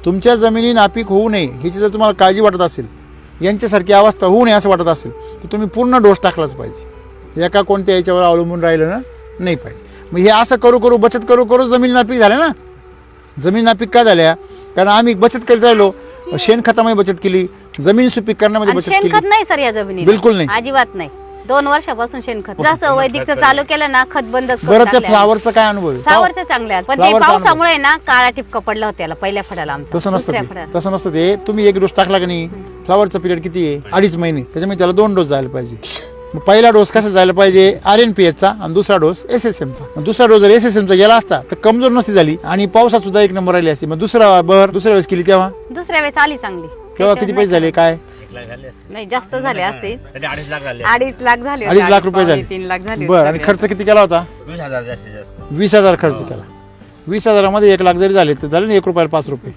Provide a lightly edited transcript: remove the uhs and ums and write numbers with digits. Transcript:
तुमच्या जमिनी नापीक होऊ नये ह्याची जर तुम्हाला काळजी वाटत असेल, यांच्यासारखी अवस्था होऊ नये असं वाटत असेल तर तुम्ही पूर्ण डोस टाकलाच पाहिजे. एका कोणत्या याच्यावर अवलंबून राहिलं ना नाही पाहिजे. मग हे असं करू बचत करू जमीन नापीक झाल्या ना. जमीन नापीक का झाल्या? कारण आम्ही बचत करीत राहिलो, शेणखतामध्ये बचत केली, जमीन सुपीक करण्यामध्ये बचत केली. शेणखत नाही सर या जमिनी, बिलकुल नाही, अजिबात नाही. 2 वर्षापासून शेणखत जसं वैदिकचं चालू केलं ना, खत बंदच करून बरं. त्या टाकलं. फ्लावरचा काय अनुभव आहे? फ्लावरचं चांगलं आहे, पण ते पावसामुळे ना काळा टिपका पडला होता त्याला पहिल्या फळाला आमच्या. तसं नसतं ते. तुम्ही एक डोस टाकला की नाही, फ्लावरचा पिरियड किती आहे? 2.5 महिने. त्याच्यामुळे त्याला 2 डोस जायला पाहिजे. मग पहिला डोस कसा जायला पाहिजे? RNPH चा, आणि दुसरा डोस SSM चा. दुसरा डोस जर SSM चा गेला असता तर कमजोर नसती झाली आणि पावसात सुद्धा 1 नंबर राहिली असती. मग दुसऱ्या वेळेस केली तेव्हा दुसऱ्या वेळेस आली चांगली. तेव्हा किती पैसे झाले? काय नाही, जास्त झाले असते. 2.5 लाख झाले. 2.5 लाख झाले. 2.5 लाख रुपये झाले. 3 लाख झाले. बरं. आणि खर्च किती केला होता? 20,000 जास्तीत जास्त. 20,000 खर्च केला. 20,000 मध्ये 1 लाख जरी झाले तर झाले ना 1 रुपयाला 5 रुपये.